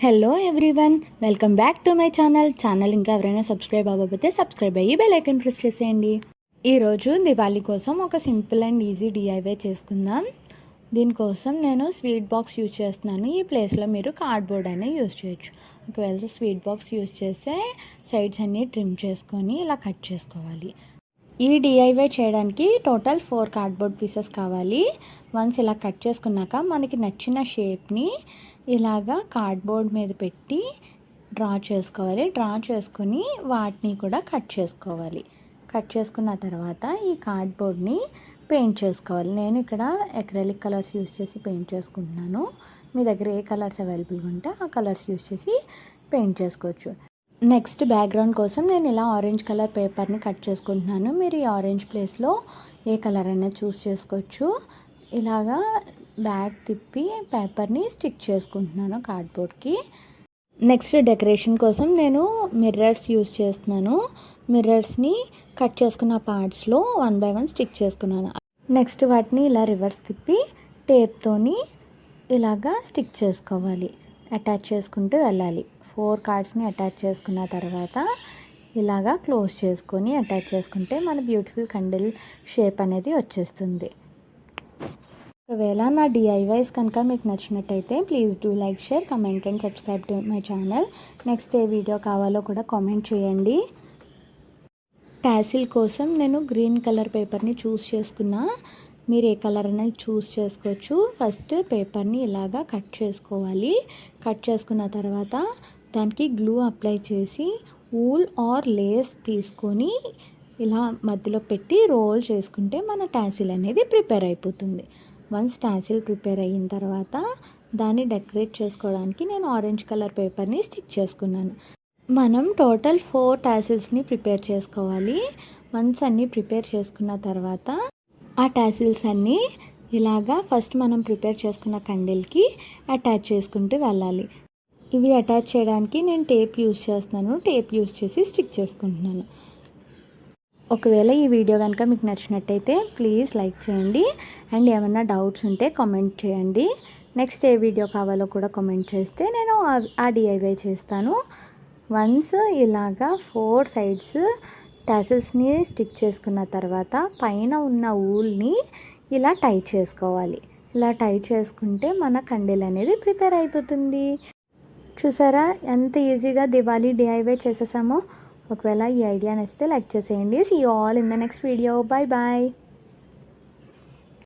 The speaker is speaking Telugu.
Hello everyone, welcome back to my channel ఇంకా ఎవరైనా సబ్స్క్రైబ్ అవ్వకపోతే సబ్స్క్రైబ్ అయ్యి బెల్ ఐకాన్ ప్రెస్ చేసేయండి. ఈరోజు దివాళీ కోసం ఒక సింపుల్ అండ్ ఈజీ డిఐవై చేసుకుందాం. దీనికోసం నేను స్వీట్ బాక్స్ యూజ్ చేస్తున్నాను. ఈ ప్లేస్లో మీరు కార్డ్బోర్డ్ అయినా యూజ్ చేయొచ్చు. ఒకవేళ స్వీట్ బాక్స్ యూజ్ చేస్తే సైడ్స్ అన్నీ ట్రిమ్ చేసుకొని ఇలా కట్ చేసుకోవాలి. ఈ డిఐవై చేయడానికి టోటల్ 4 కార్డ్బోర్డ్ పీసెస్ కావాలి. వన్స్ ఇలా కట్ చేసుకున్నాక మనకి నచ్చిన షేప్ని ఇలాగా కార్డ్బోర్డ్ మీద పెట్టి డ్రా చేసుకోవాలి. డ్రా చేసుకుని వాటిని కూడా కట్ చేసుకోవాలి. కట్ చేసుకున్న తర్వాత ఈ కార్డ్బోర్డ్ని పెయింట్ చేసుకోవాలి. నేను ఇక్కడ అక్రిలిక్ కలర్స్ యూస్ చేసి పెయింట్ చేసుకుంటున్నాను. మీ దగ్గర ఏ కలర్స్ అవైలబుల్గా ఉంటే ఆ కలర్స్ యూస్ చేసి పెయింట్ చేసుకోవచ్చు. నెక్స్ట్ బ్యాక్గ్రౌండ్ కోసం నేను ఇలా ఆరెంజ్ కలర్ పేపర్ని కట్ చేసుకుంటున్నాను. మీరు ఈ ఆరెంజ్ ప్లేస్లో ఏ కలర్ అయినా చూస్ చేసుకోవచ్చు. ఇలాగా బ్యాక్ తిప్పి పేపర్ని స్టిక్ చేసుకుంటున్నాను కార్డ్బోర్డ్కి. నెక్స్ట్ డెకరేషన్ కోసం నేను మిర్రర్స్ యూస్ చేస్తున్నాను. మిర్రర్స్ని కట్ చేసుకున్న పార్ట్స్లో 1 by 1 స్టిక్ చేసుకున్నాను. నెక్స్ట్ వాటిని ఇలా రివర్స్ తిప్పి టేప్తోని ఇలాగా స్టిక్ చేసుకోవాలి. అటాచ్ చేసుకుంటూ వెళ్ళాలి. 4 కార్డ్స్ని అటాచ్ చేసుకున్న తర్వాత ఇలాగా క్లోజ్ చేసుకొని అటాచ్ చేసుకుంటే మన బ్యూటిఫుల్ కండిల్ షేప్ అనేది వచ్చేస్తుంది. ఒకవేళ నా డిఐవైస్ కనుక మీకు నచ్చినట్టయితే please do like, share, comment and subscribe to my channel. Next A video కావాలో కూడా కామెంట్ చేయండి. టాసిల్ కోసం నేను గ్రీన్ కలర్ పేపర్ని చూస్ చేసుకున్నా. మీరు ఏ కలర్ అనేది చూస్ చేసుకోవచ్చు. ఫస్ట్ పేపర్ని ఇలాగా కట్ చేసుకోవాలి. కట్ చేసుకున్న తర్వాత దానికి గ్లూ అప్లై చేసి వూల్ ఆర్ లేస్ తీసుకొని ఇలా మధ్యలో పెట్టి రోల్ చేసుకుంటే మన టాసిల్ అనేది ప్రిపేర్ అయిపోతుంది. వన్స్ టాసిల్ ప్రిపేర్ అయిన తర్వాత దాన్ని డెకరేట్ చేసుకోవడానికి నేను ఆరెంజ్ కలర్ పేపర్ని స్టిక్ చేసుకున్నాను. మనం టోటల్ 4 టాసిల్స్ని ప్రిపేర్ చేసుకోవాలి. వన్స్ అన్నీ ప్రిపేర్ చేసుకున్న తర్వాత ఆ టాసిల్స్ అన్నీ ఇలాగా ఫస్ట్ మనం ప్రిపేర్ చేసుకున్న కండిల్కి అటాచ్ చేసుకుంటూ వెళ్ళాలి. ఇవి అటాచ్ చేయడానికి నేను టేప్ యూస్ చేస్తున్నాను. టేప్ యూస్ చేసి స్టిక్ చేసుకుంటున్నాను. ఒకవేళ ఈ వీడియో కనుక మీకు నచ్చినట్టయితే ప్లీజ్ లైక్ చేయండి. అండ్ ఏమైనా డౌట్స్ ఉంటే కామెంట్ చేయండి. నెక్స్ట్ ఏ వీడియో కావాలో కూడా కామెంట్ చేస్తే నేను ఆ డిఐవై చేస్తాను. వన్స్ ఇలాగా 4 సైడ్స్ టాసిల్స్ని స్టిక్ చేసుకున్న తర్వాత పైన ఉన్న ఊల్ని ఇలా టై చేసుకోవాలి. ఇలా టై చేసుకుంటే మన కండిల్ అనేది ప్రిపేర్ అయిపోతుంది. చూసారా ఎంత ఈజీగా దివాళీ డిఐవై చేసేసామో. ఒకవేళ ఈ ఐడియా నచ్చితే లైక్ చేసేయండి. See you all in the next video. Bye bye.